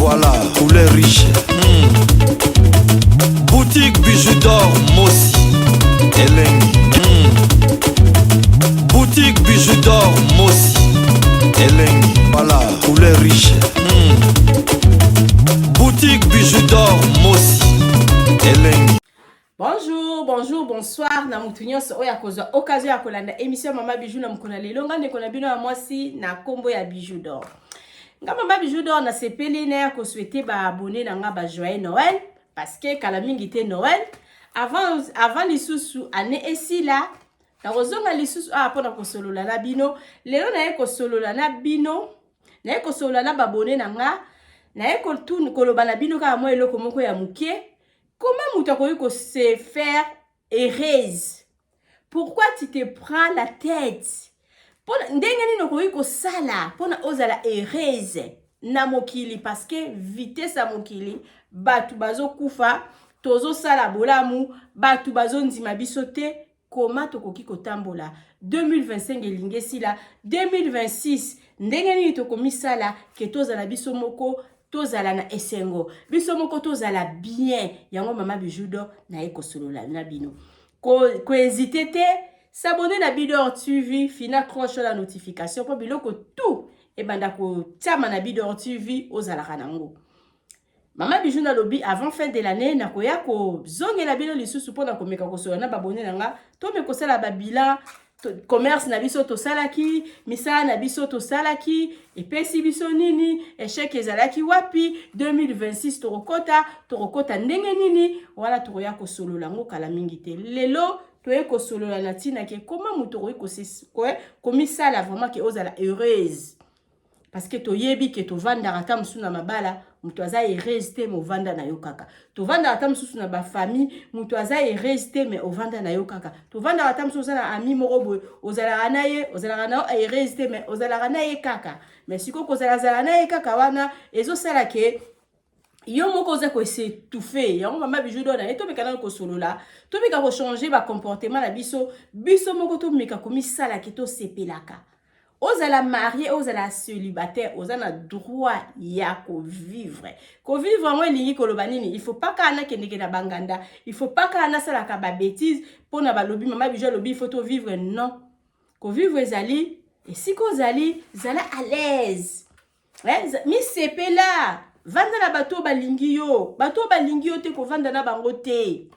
Voilà, poulet riche. Boutique bijoux d'or, Mossi, Elengi. Boutique bijoux d'or, Mossi, Elengi. Voilà, poulet riche. Boutique bijoux d'or, Mossi, Elengi. Bonjour, bonjour, bonsoir. Na mutu nyonso oya kozwa occasion ya kolanda émission Mama Bijou na mukona lelo nga ndeko na bino ya mwasi na kombo ya Bijou d'or. Nga Mama Bijou d'or na sepeli na ko souhaiter ba abonné na nga ba joyeux Noël parce que kala mingi te Noël avant lisusu année esila na kozonga lisusu pona ko solola na bino lelo na ko solola na bino na ko solola na ba abonné na nga na ko tune koloba na bino ka mo eloko moko ya mukie. Comment Moutakoyoko se faire heureuse? Pourquoi tu te prends la tête? Ndengeni no koyiko sala pona ozala heureuse na mokili parce que vitesse a mokili batu bazo kufa tozo sala bolamu batu bazo ndima biso te. Comment tokoki kotambola 2025 elingesi la 2026 ndengeni tokomi sala ke tozala biso moko tozala na esengo biso moko tozala bien yango Mama Bijou d'or na eko solola na bino ko hésiter te s'abonner na Bijou d'or TV fina croche la notification po biloko tout e banda ko tama na Bijou d'or TV ozala kanango Mama Bijou na lobby avant fin de l'année na koya ko zongela bino lisusu pona ko meka ko solola na babone na nga to me ko sala ba bilan commerce na biso to salaki misala na biso to salaki epesi biso nini échec ezalaki wapi 2026 torokota ndenge nini wala toroya ko solola ngo kala mingi te lelo toye ko solola na tina ke comment muto ko misala vraiment ke ozala heureuse parce que toyebi ke to vanda ata musuna mabala mutu aza heureuse te mo vanda na yo kaka to vanda ata mususu na ba famille mutu aza heureuse te mais o vanda na yo kaka to vanda ata mususu na ami morobo ozala na ye ozala na heureuse te mais ozala na ye kaka mais siko ko zala na ye kaka wana ezo sala ke yo moko oza ko s'étouffer yango Mama Bijou d'or na to meka na ko solola to meka ko changer ba comportement na biso moko to meka ko misala ke to sepelaka ozala marié, ozala célibataire, ozala droit ya ko vivre. Ko vivre moi lingi kolobanini, il faut pas kana kendeke na banganda, il faut pas kana sala ka ba bêtise pona ba lobi Mama Bijou lobi il faut to vivre non. Ko vivre ezali et si ko zali zala à l'aise. Mi sepela vanda na bato balingi yo te ko vanda na bango te.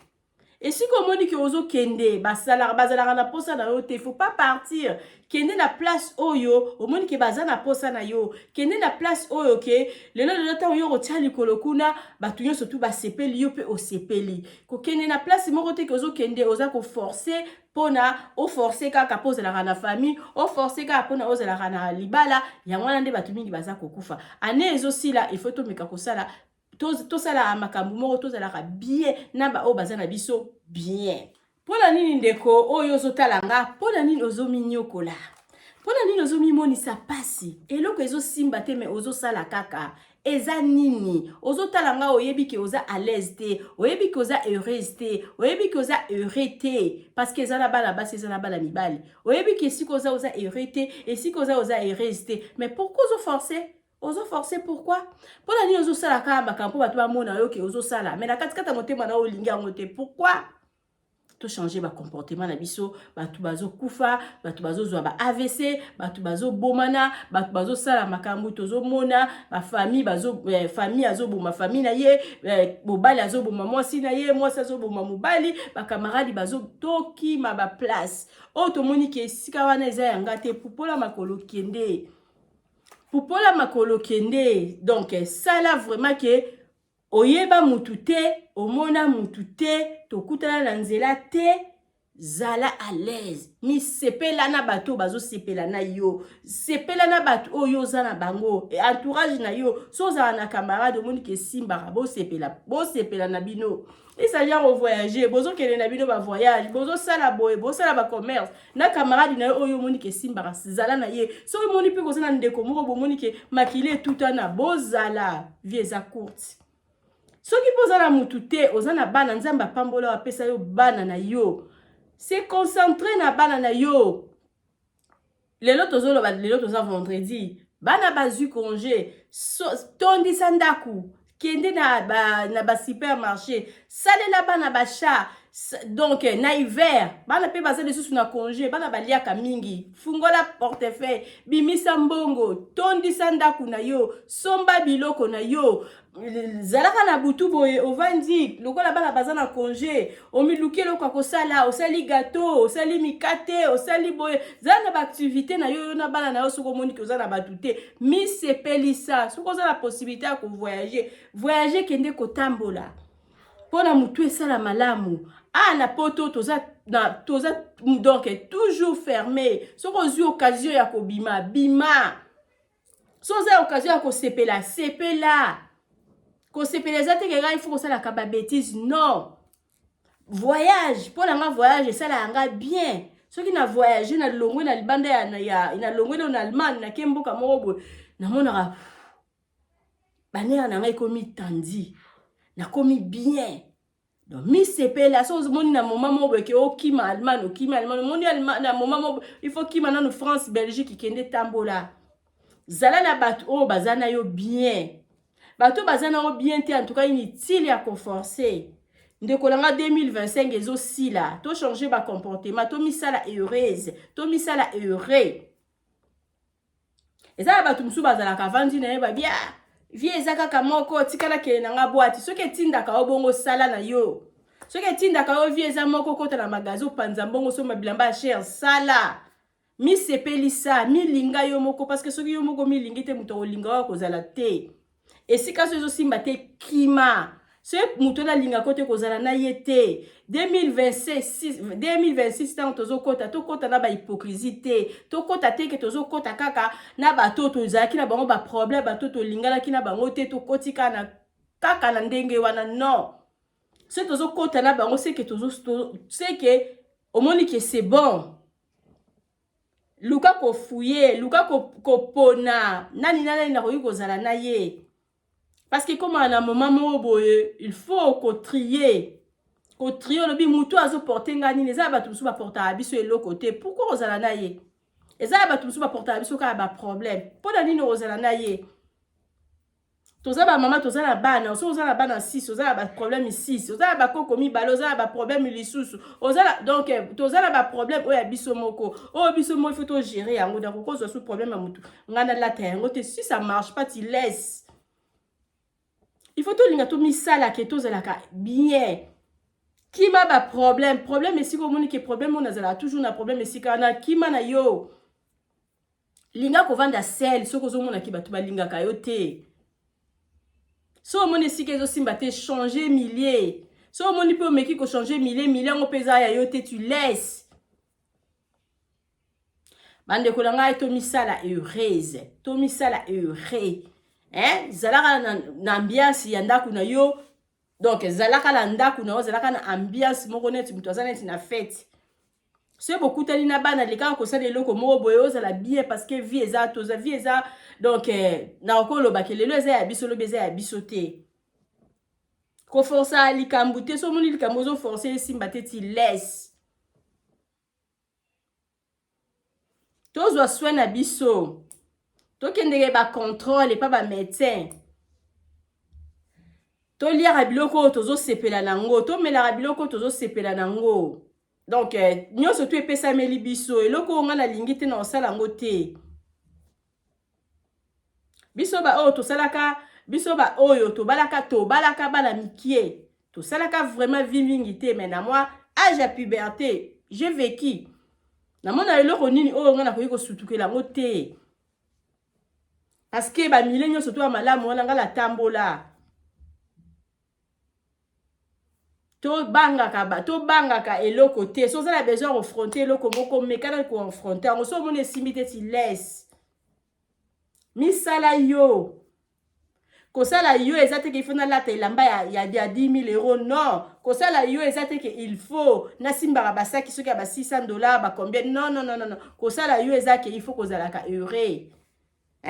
Et si comme on dit que ozo kende basala na posa na yo te, il faut pas partir kende na place oyo o moni ke bazana posa na yo kende na place oyo ke lelo ta yo rotali kolokuna batu yo surtout ba sepeli yo pe o sepeli ko kende na place moko te ke ozo kende oza ko forcer pona o forcer kaka pose la na famille o forcer kaka pona oza la na libala ya mwana nde batu mingi baza kokufa ane ezo sila il faut to meka ko sala to sala makambu moko to sala bien na ba o bazana biso bien pona nini ndeko oyo zo talanga pona nini ozo minyokola pona nini ozo mimonisa pasi eloko ezo simba te me ozo sala kaka eza nini ozo talanga oyebi ke oza à l'aise te oyebi ke oza heureuse te oyebi ke oza heureux te parce que eza na bana basi eza na bana mibali oyebi ke siko oza heureux te et siko oza heureuse te mais pourquoi ozo forcer ozo forcer pourquoi pona nini ozo sala ka makambo bato ba mona yo ke ozo sala mais na katikata motema na olingi ngote pourquoi to changer ba comportement na biso batu bazo kufa batu bazo zwa ba AVC batu bazo bomana batu bazo sala makambo tozo mona ba famille bazo famille azo boma famille na ye mobali azo boma mwasi na ye mwasi azo boma mobali ba camarade bazo toki ma ba place o to moni ke sika wana eza yanga te pupola makolo kende donc ça là vraiment que oyeba mutu te omona mutu te tokutana na nzela te zala à l'aise mi sepela na bato bazo sepela na yo sepela na bato oyo zana bango et entourage na yo so za na camarade omoni ke simba bo sepela na bino et ça vient au voyager bozo kele na bino ba voyage bozo sala boye bo sala ba commerce na camarade na yo oyo omoni ke simba zala na ye so omoni pe ko zana ndeko moko bomoni ke makile tutana bozala vieza courte soki pozala mutu te ozana bana nzamba pambola apesa yo bana na yo se concentrer na bana na yo lelo toza vendredi bana bazu congé tondisa ndaku kende na ba supermarché salela bana bacha donc na hiver bana pe baza lisusu na congé bana baliaka mingi fungola portefeuille bimisa mbongo tondisa ndaku na yo somba biloko na yo zalaka na butu boye ovandi lokola bana baza na congé omiluki eloko akosala osali gâteau osali mikate osali boye zala na baactivité na yo na bana na yo soki omoni ke oza na bato te misepelisa soki oza na possibilité ya kovoyage kende kotambola mpona motu esala malamu na poto toza donc toujours fermé soki ozwi occasion ya kobima bima soki oza occasion ya kosepela sepela kosepela eza te keka ifo kosalaka babétise non voyage mpona nga voyage esala yanga bien soki na voyage na longwe na libanda na longwe na Allemagne na kemboka moko boye namonaka banera na ngai ekomi tandi nakomi bien donc misepela so ozomoni na moma moko boye ke okima Allemagne omoni na moma moko il faut kima nanu France Belgique ikende tambola zala na bato oyo baza na yo bien bato baza na yo bien te en tout cas inutile ya koforce ndeko nanga 2025 ezosila to changer ba comportement to misala heureuse to misala heureux ezala bato mosusu bazalaka vandi na ye babia vie eza kaka moko tikala kele nanga boîte soki etindaka yo bongo sala na yo soki etindaka yo vie eza moko kota na magazi opanza mbongo so mabilamba ya cher sala misepelisa milinga yo moko parce que soki yo moko milingi te moto olinga wa kozala te esika so ezosimba te kima so moto nalinga kote kozala na ye te 2026 ntango tokota na bahypocrisie te tokota te ke tozokota kaka na bato tozalaki na bango baproblème bato tolinganaki na bango te tokoti kaka na ndenge wana non so tozokota na bango seke omoni ke c'est bon luka kofuye luka kopona nani nakoki kozala na ye parce que comme à un moment moko boye il faut kotrier lobi mutu azoporte ngani eza bato mosusu baportaka biso eloko te pourquoi ozala na ye eza bato mosusu baportaka biso kaka baproblème mpona nini ozala na ye toza bamama toza na bana so oza na bana 6 oza na baproblème 6 oza na bakoko mibale oza na baproblème lisusu donc toza na baproblème oyo ya biso moko oyo biso moko il faut togérer yango donc okozwa su problème ya motu nga nalata yango te si ça marche pas tu laisse il faut tolinga tomisala ke tozalaka bien kima problème esika omoni ke problème oyo nazalaka toujours na problème esika na kima na yo linga kovanda sel soki ozomonaki bato balingaka yo te so omoni esika ezosimba te changer millier so omoni mpe omeki kochanger millier yango mpe eza ya yo te tu laisse bandeko na ngai tomisala heureuse tomisala heureux zalaka na ambiance ya ndako na yo donc zalaka na ndako na yo zalaka na ambiance moko neti moto aza neti na fête so bokutani na bana lekaka kosala eloko moko boye ozala bien parce que vie eza donc na okoloba ke lelo eza ya biso lobi eza ya biso te koforsa likambo te so omoni likambo ozoforce esimba te ti laisse tozwa soin na biso tokendeke bacontrôle epa bamédecin toliaka biloko oyo tozosepela nango tomelaka biloko oyo tozosepela nango donc nyonso to epesameli biso eloko oyo nga nalingi te na kosala yango te biso baoyo tosalaka biso baoyo tobalaka bana mikie tosalaka vraiment vie mingi te mais na moi âge ya puberté j'ai vécu namona eloko nini oyo nga nakoki kosutukela yango te parce que bamile nyonso to ya malamu wana nga natambola tobangaka eloko te so ozala besoin confronter eloko moko mekana koconfronter yango so omoni esimbi te ti laisse misala yo kosala yo eza te ke ifo nalata elamba ya 10 000 euros non kosala yo eza te ke il faut nasimbaka basaki soki ya ba $600 bacombien non kosala yo eza ke il faut kozalaka heureux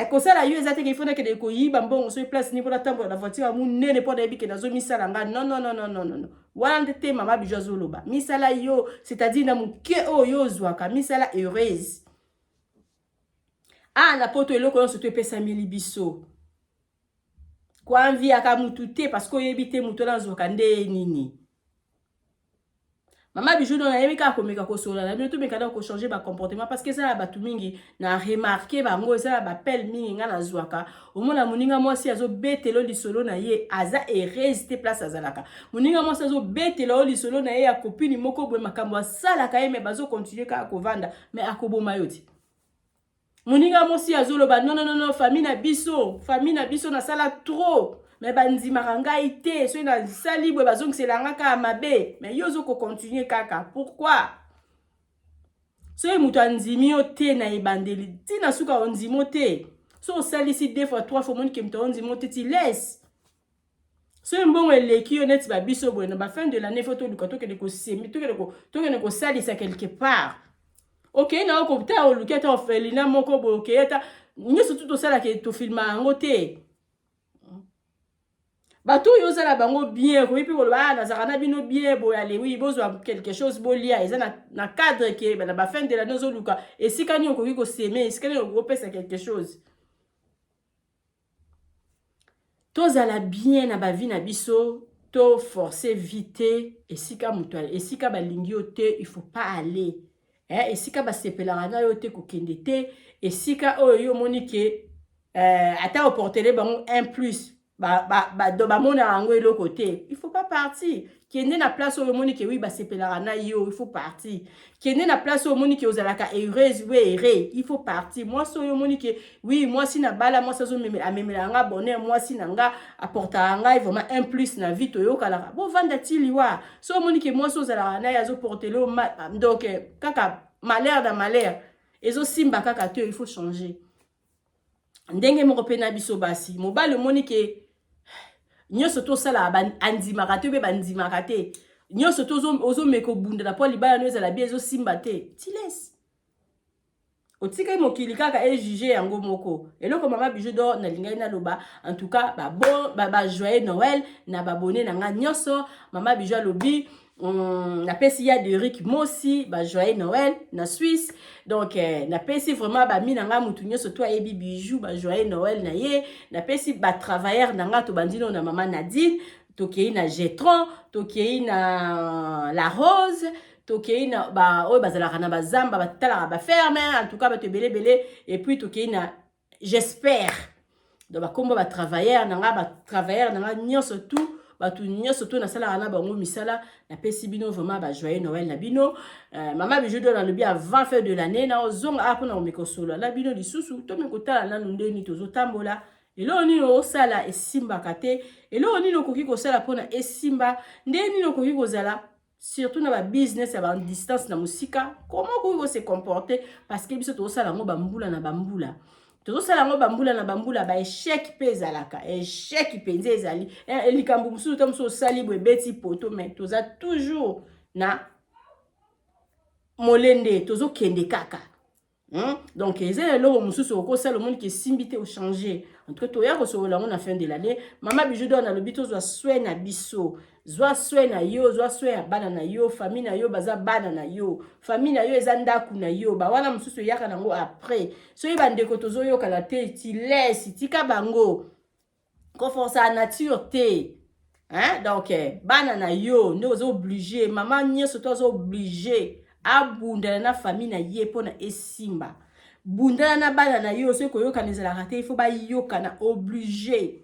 kosala yo eza te ke ifo nakende koyiba mbongo so place ni mpona tambola na voiture ya munene mpona yebi ke nazomisala nga non wana nde te mama bijo azoloba misala yo c'est-à-dire na moke oyo ozwaka misala heureuse ah na poto eloko nyonso to epesameli biso koanviaka mutu te parce que oyebi te mutu nazwaka nde nini. Mama Bijou na yebi ka komeka kosola na bino to mekana ko changer ba comportement parce que ça ba tu mingi na remarquer bango ça ba pel mingi nga na zwaka omona muninga mwasi azo betelo lisolo na ye aza résister place azalaka muninga mwasi azo betelo lisolo na ye ya copine moko boye makambo asala ka ye me bazo continuer ka kovanda mais akoboma yoti muninga mwasi azo loba non famille na biso na sala trop. Mais bandi maranga ite so na sali boy bazong selanga ka mabe mais yozo ko continuer kaka pourquoi so mutu anzimi ote na ebandeli tina suka onzimo te so sali si 2 fois 3 fois mon ki mto onzimo te ti laisse so mbongo eleki honnête ba biso boy na ba fin de l'année photo luka to ke ko semi to ke ko sali ça quelque part OK na ko ta o luketa ofelina moko boy OK ta nyoso tout sala ke to filma ngote bato yoza la bango bien ko epi koloba na zakana bino bien bo aller oui bozwa quelque chose bo lia eza na cadre ke na ba fin de la nozo luka esika ni okoki ko semer esika ni okopesa quelque chose tozala bien na ba vie na biso to forcer vite esika mutu esika balingi yo te il faut pas aller esika ba sepelanga na yo te ko kende te esika oyo moni ke ata oportele bango un plus ba mona ango elo côté il faut pas partir kende na place au moni ke oui ba sepelanga na yo il faut partir kende na place au moni ke ozalaka heureuse oui heureux il faut partir moi so yo moni ke oui moi si na bala moi sazo amemelanga bonheur moi si nanga apporta nga vraiment un plus na vie to yo kala bo vanda tiliwa so moni ke moi so ozalaka na yazo porter le donc kaka malheur da malheur ezo simba kaka te il faut changer ndenge moko pe na biso basi mobale moni ke nyoso to sala andimaka te be bandimaka te nyoso to ozo meko bunda na po libala no ezala bi ezo simba te ti laisse otika mokili kaka juger yango moko eloko Mama Bijou d'Or na lingai na loba en tout cas ba joyeux Noël na ba bonne na nga nyoso Mama Bijou lobi na pesi ya de Rick Mosi ba joyeux Noël na Suisse donc na pesi vraiment ba mi nga mutu nyoso to ebi Bijou ba joyeux Noël na ye na pesi ba travailleur na nga to bandino na Mama Nadine to kei na Jetron to kei na La Rose to kei na ba o bazala na bazamba batala ba ferme en tout cas ba te belé et puis to kei na j'espère donc ba kombo ba travailleur na nga nyoso tout batu nyoso to na sala na bango misala na pesi bino vraiment ba joyeux Noël na bino Mama Bijou d'Or na le bien avant fin de l'année na ozonga apo na mekosolo na bino lisusu to mekotala na ndeni tozo tambola elo ni no sala esimba kate elo ni no koki ko sala pona esimba ndeni no koki kozala surtout na ba business ya ba distance na musika comment koki se comporter parce que biso to sala ngo bambula na bambula tozo sala ngo bambula na bambula ba échec pe zalaka échec pe nzezali likambu musu to musu sali bo beti poto mais toza toujours na molende tozo kende kaka donc ezele lo musu so ko sala monde qui simbité au changer entre to ya ko so la na fin de l'année Mama Bijou d'Or na le bito zo swé na biso zwa swé na yo zwa swé ya bana na yo famille na yo baza bana na yo famille na yo ezandaku na yo ba wana mususu yaka nango après so yeba ndeko tozo yo kala te ti laisse tika bango ko força nature te donc bana na yo ndo zo obligé maman nyeso to zo obligé abunda na famille na ye pona esimba bunda na bana na yo so ko yo kanezala raté il faut ba yo kana obligé.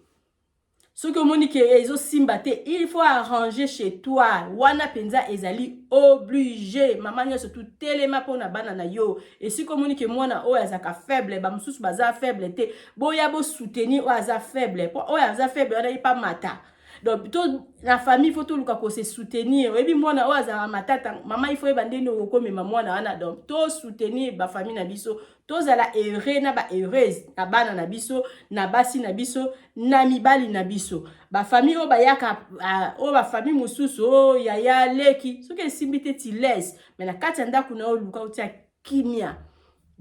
Ce que Monique ezo simba te, il faut arranger chez toi. Wana penza ezali obligé. Maman nyo surtout telema pona bana na yo. Et si que Monique mwana o azaka faible, ba mususu baza faible te. Boya bo soutenir o aza faible. O aza faible, on pas mata. Donc plutôt la famille faut tout luka ko se soutenir. Et puis mwana o azaka matata, maman il faut ebande no ko mema mwana wana. Donc to soutenir ba famille na biso. Tozala heureux na ba heureuse na bana na biso na basi na biso na mibali na biso ba famille o ba yaka o ba famille mususu o yaya leki soki esimbite ti laisse mais na kati ndako na o luka otia kimia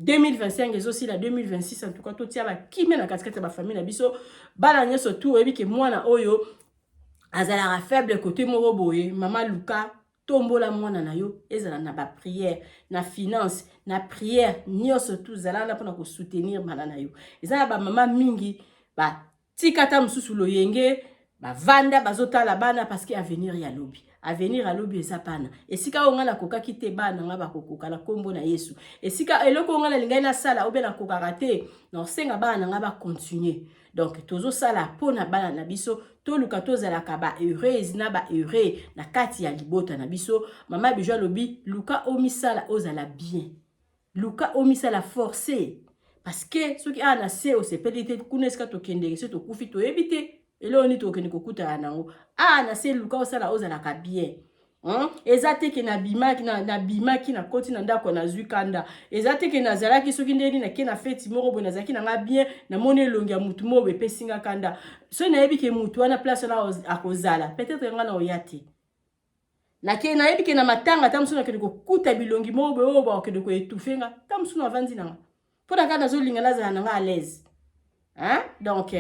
2025 ezosi la 2026 en tout cas totia ba kimia na kati ba famille na biso bana nyoso tout ebi ke mwana oyo azala faible côté moko boye mama luka tombola mwana na yo ezala na ba prière na finance na prière nyonso tout zala na pona ko soutenir bana na yo ezala ba mama mingi ba tikata mususu loyenge ba vanda bazotala bana parce que avenir ya lobi avenir à lobi eza pana esika onga na koka kite bana nga bakokoka na kombo na Yesu esika eloko onga na lingai na sala obe na kokaka te non senga bana nga ba continuer donc tozo sala pona bana na biso to luka tozalaka ba heureuse na ba heureux na kati ya libota na biso mama Bijou lobi luka omisala ozala bien luka omisala forcé parce que soki ana se o sepelite kuna esika tokende se tokufi toyebi te elo ni tokende kokuta nango na se luka osala ozalaka bien eza te ke na bimaki na koti na ndako na zwi kanda eza te ke nazalaki soki ndeni na ke na feti moko boye nazalaki na nga bien na moni elongi ya mutu moko epesinga kanda so nayebi ke mutu wana place wana akozala peut-être nga na oya te nayebi ke na matanga ta mosu nakende kokuta bilongi moko boye oyo bakende koetufenga ta mosu na avandi nanga mpo na kaka nazolinga nazala nanga à l'aise donc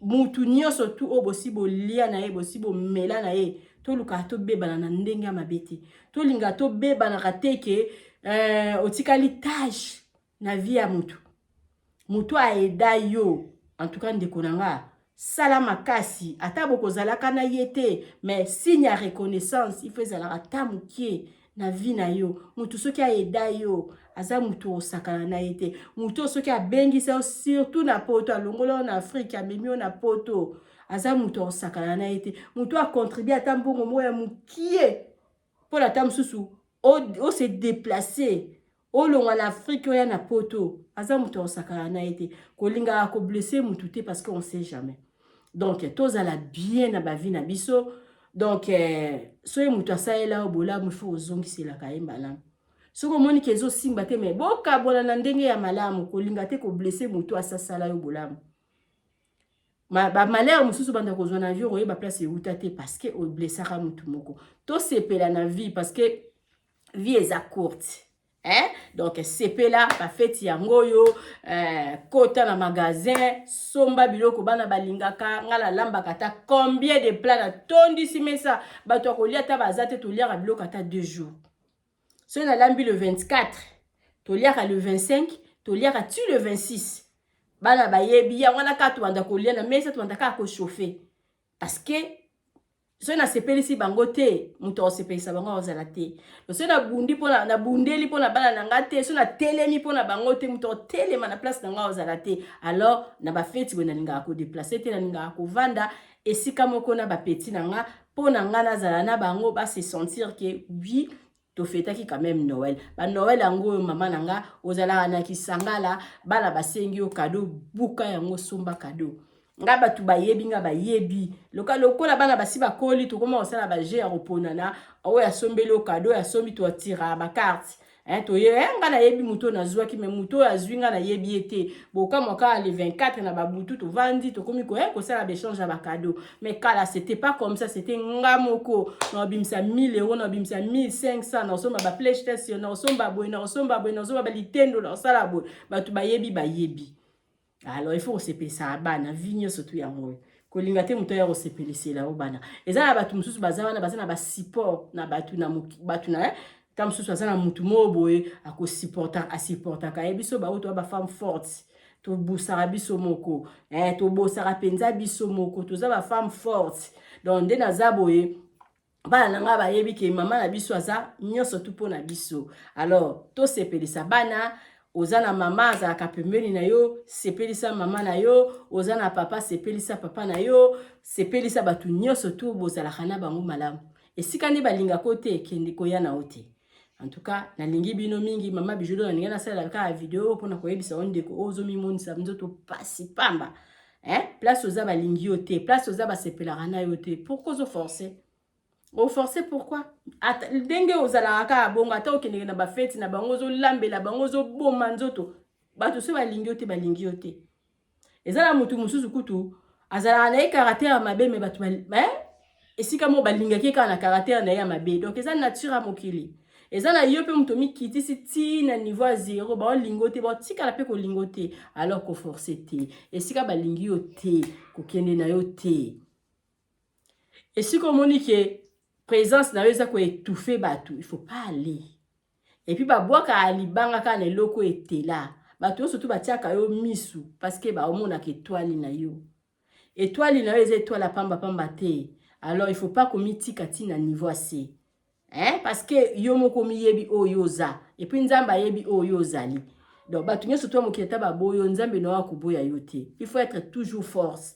mutu nyonso tu oyo bosi bolia na ye bosi bomela na ye toluka tobebana na ndenge ya mabe te tolinga tobebanaka te ke otikali tâche na vie ya mutu aeda yo en tout cas ndeko na nga sala makasi ata bokozalaka na ye te mais signe ya reconnaissance ifo ezalaka ta mokie na vie na yo mutu soki aeda yo aza mutu osakana na ye te mutu soki abengisa yo surtout na poto alongola na Afrique amemi yo na poto aza mutu osakana na ye te mutu akontribue ata mbongo moko ya mokie mpona ata mosusu ose déplacer olonga na Afrique oya na poto aza mutu osakana na ye te kolingaka koblesse mutu te parce qu'on sait jamais donc tozala bien na ba vie na biso donc soki mutu asalela bolamu ifo ozongiselaka ye malamu soko moni ke ezosimba te me bokabola na ndenge ya malamu kolinga te koblesse mutu asasala yo bolamu ba malheur mususu banda kozwa na vie oyeba place euta te parce que oblessaka mutu moko to sepela na vie parce que vie eza courte donc sepela ba feti yango yo kota na magasin somba biloko bana balingaka ngala lambaka ta combien de plats na tondisi mesa bato akolia ta bazate to liaka biloko ata 2 jours so na lambi le 24 to liaka le 25 to liaka tu le 26 bana bayebi ya wana ka to banda kolia na mesa to banda ka ko chauffer parce que so na sepelisi bango te muto osepelisa bango ozala te so na bundi pona na bundeli pona bana na nga te so na telemi pona bango te muto telema na place na nga ozala te alors na ba feti bona linga ko déplacer te na linga ko vanda esika moko na ba petit na nga pona nga nazala na bango ba se sentir que oui to fetaki quand même Noël ba Noël yango mama nanga ozala na kisangala bana basengi yo cadeau buka yango somba cadeau nga batu bayebi nga bayebi lokola bana basi bakoli to koma osala ba jeu ya koponana oya sombeli o cadeau ya sombi to atira ba carte to ye nga na yebi muto na zwa ki me muto ya zwinga na yebi ete boka moka le 24 na ba butu to vandi to komi ko sala ba échange ba cadeau mais kala c'était pas comme ça c'était nga moko na bimisa 1000 euros na bimisa 1500 na somba ba PlayStation na somba boy na somba ba Nintendo na sala boy batu bayebi alors il faut se pesa bana vigno surtout ya moyo kolinga te muto ya kosepelisela o bana eza na batu mususu bazana na ba support na batu na tam mususu azana mutu moboye supporta ka ebiso ba auto ba femme forte to busara biso moko to bosara penza biso moko to za ba femme forte donc de nazaboye bana nga bayebi ke mama na biso aza nyonso tout pona biso alors to sepelisa bana ozana mama azalaka pembeni na yo sepelisa mama na yo ozana papa sepelisa papa na yo sepelisa batu nyonso tu bozalaka na bango malamu esika nde balinga kote ekende koya na ote en tout cas nalingi bino mingi mama Bijou na ninga na sala ka video pona koyebisa ondeko ozomimonisa nzoto pasi pamba place oza balingi yo te place oza basepelaka na yo te pourquoi ozo forcer o forcer pourquoi ndenge ozala ka bonga ata okende na ba fête na bango zo lambela bango zo boma nzoto bato se balingi yo te ezala mutu mususu kutu azala na caractère mabe me bato esika mo balingaki ka na caractère na ya mabe donc ezala nature mokili ezala yo pe muto mikitisi ti na niveau 0 ba lingote ba tika la pe ko lingote alors ko forcer te esika balingi yo te ko kende na yo te esika monique présence na yo eza ko étouffer bato, il faut pas aller. Et puis babwaka alibanga ka na eloko etela. Bato surtout batiaka yo misu parce que ba omona ke étoile na yo. Étoile na yo eza étoile pamba pamba te. Alors il faut pas komitika tina niveau assez. Hein? Parce que yo moko miyebi oyoza. Et puis nzamba yebi oyozali. Donc bato nyo surtout moketa baboyo nzambe no akoboya yo te. Il faut être toujours force.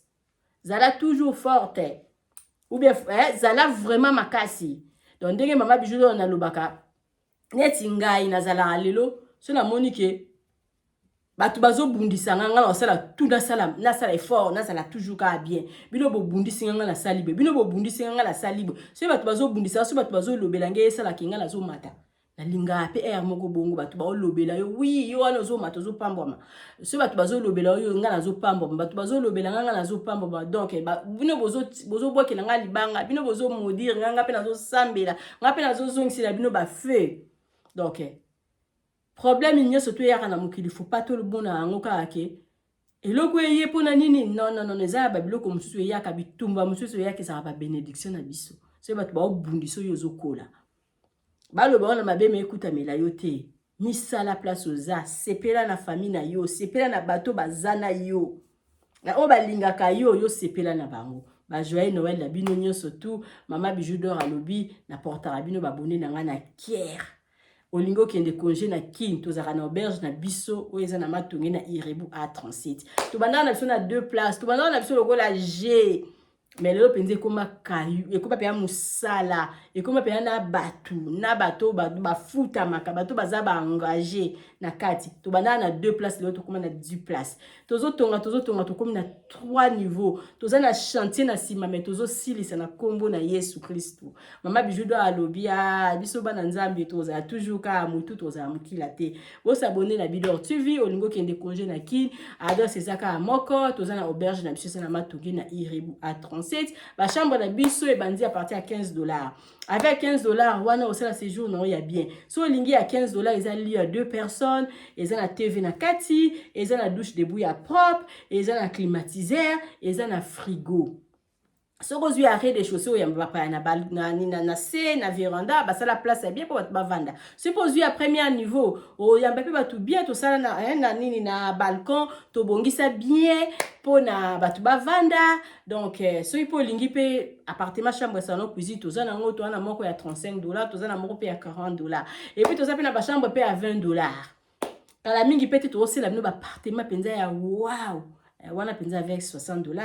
Zala toujours forte. Ou bien zala vraiment makasi. Donc ndenge mama Bijou on a lobaka. Neti ngai nazala lelo so na monike batu bazo bundisa nga na sala tout na sala effort na sala toujours ka bien bino bo bundisi nga na salibe bino bo bundisi nga na salibe so batu bazo bundisa so batu bazo lobela nge sala kinga na zo mata na linga pe moko bongo batu ba lobela yo oui yo wana zo mata zo pamboma so batu bazo lobela yo nga na zo pamboma batu bazo lobela nga na zo pamboma donc bino bozo bokela nga libanga bino bozo modire nga pe na zo sambela nga pe na zo zongisila bino ba feu. Donc, problème il y a surtout yaka na mukili faut pas tout le bon na ngoka ake. Et loko yé pona nini non eza ba biloko mususu yaka bitumba mususu yaka ça ba bénédiction na biso. C'est ba ba bundiso yozo kola. Ba lo ba na mabe me écoute mela yote. Misa la place oza, sepela na famille na yo, sepela na bato bazana yo. Na o ba lingaka yo sepela na bango. Ba joyeux Noël la bino nyonso tout, mama Bijou d'or alobi na portara bino ba bonné na nga na kier. Olingo kende congé na kin tozaka na auberge na biso oeza na matonge na Irebu A37. Tobanda na biso na 2 places. Tobanda na biso lokola G. Mais lelo penze koma kayu ekoma pe ya musala ekoma pe na bato ba futa makabato baza ba engagé na kati. Tobanda na 2 places lelo tokoma na 10 places. Tozo tonga tokomi na 3 niveaux. Toza na chantier na sima mais tozo silisa na kombo na Yesu Kristo. Mama Bijou do alobia biso bana nzambe toza toujours ka mutu toza mukila te. Bo s'abonner na Bidor TV olingo kende congé na kin ado sezaka moko toza na auberge na biso na matonge na Irebu A37. La chambre de biso est bandit à partir à $15. Avec $15, wana aussi la séjour non y a bien. So lingi à $15, ils ont lieu à 2 personnes, ils ont la TV na kati, ils ont la douche de bouille à propre, ils ont la climatiseur, ils ont la frigo. So kozu arrêt des chaussures yamba pa na bal na C na véranda ba ça la place est bien pour ba vanda. Suppose à premier niveau o yamba pe ba tout bien to ça na nini na balcon to bongisa bien pour na ba tout ba vanda. Donc so ipo lingi pe appartement chambre salon cuisine to ça na ngo to na moko ya $35 to ça na moko pe ya $40 et puis to ça pe na ba chambre pe à $20. Kala mingi peut-être aussi la no ba appartement penza ya wow wana penza avec $60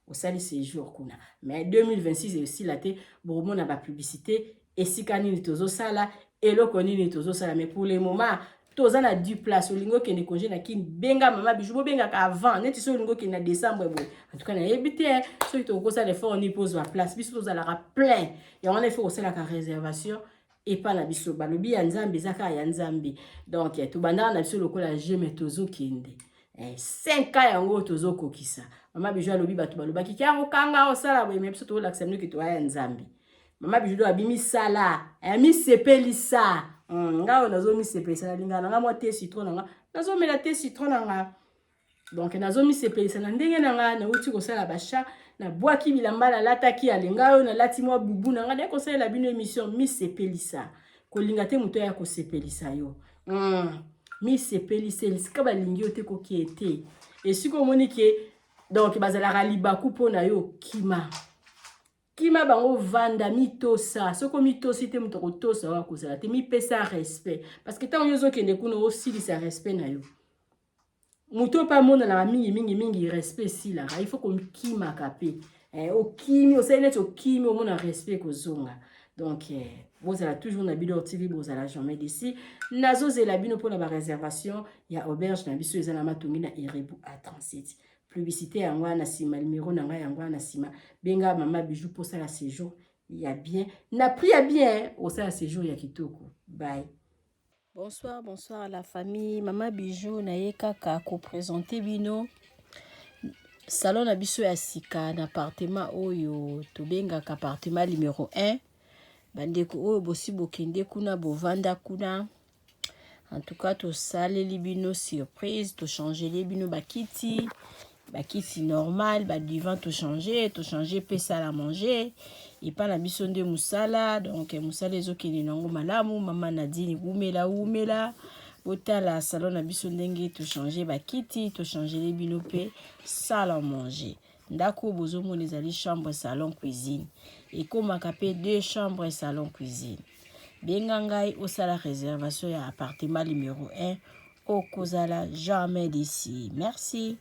au sali séjour kuna. Mais 2026 est aussi la té bon na ba publicité et si kanini tozo sala eloko nini tozo sala mais pour le moment toza na 10 places olingo kende congé na kin benga mama Bijou benga ka avant neti so olingo kende na décembre boy en tout cas na ebité so to ko sala effort ni pose la place biso toza la plein et on a fait aussi la réservation et pas na biso balobi ya nzambe zaka ya nzambe donc to banda na biso lokola jeme tozo kende 5 ans yango tozo kokisa. Mama Bijou alobi bato balobaki ki akokanga osala boye mais biso to lakisa mino ki to aya nzambe. Mama Bijou do abimi sala, mi sepelisa. Nga nazo mi sepelisa linga nga mo te citron nga. Nazo mela te citron nga. Donc nazo mi sepelisa na ndenge nga na uti ko sala basha na boaki bilamba la lataki alenga yo na lati mo bubu nga de ko sala bino émission mi sepelisa. Ko linga te muto ya ko sepelisa yo. Mi sepelisa lisika balingi yo te ko kiete. Et si ko moni ke donc bazala raliba kupo na yo kima bango vanda mitosa soko mitosi te mutoko tosa wa kozala te mi pesa respect parce que tant yozo kende kuno aussi sa respect na yo muto pa mona na mingi respect si la il faut qu'on kima kapé o kimi o sene to kimi o mona respect kozonga donc vous allez toujours na Bidor TV vous allez jamais d'ici nazo zela bino pour la réservation ya auberge na biso ezana matongi na Irebu A37 publicité yangwa na sima numéro nanga yangwa na sima benga mama Bijou pour ça la séjour il y a bien na pris à bien au ça la séjour ya kitoko bye. Bonsoir la famille mama Bijou na ye kaka ko présenter bino salon na biso ya sika na appartement oyo to benga ka appartement numéro 1 bandeko oyo bosi bokende kuna bovanda kuna. En tout cas to saleli bino surprise to changer les bino bakiti bakiti normal, divan to changer pe sala à manger et pas la biso nde musala. Donc musala ezokende nango malamu, mama Nadine umela botala salon na biso ndenge to changer bakiti, to changer les bino pe sala à manger. Ndako bozomona ezali chambre salon cuisine et komaka pe 2 chambres salon cuisine. Benga ngai osala réservation ya appartement numéro 1 okozala jamais d'ici. Merci.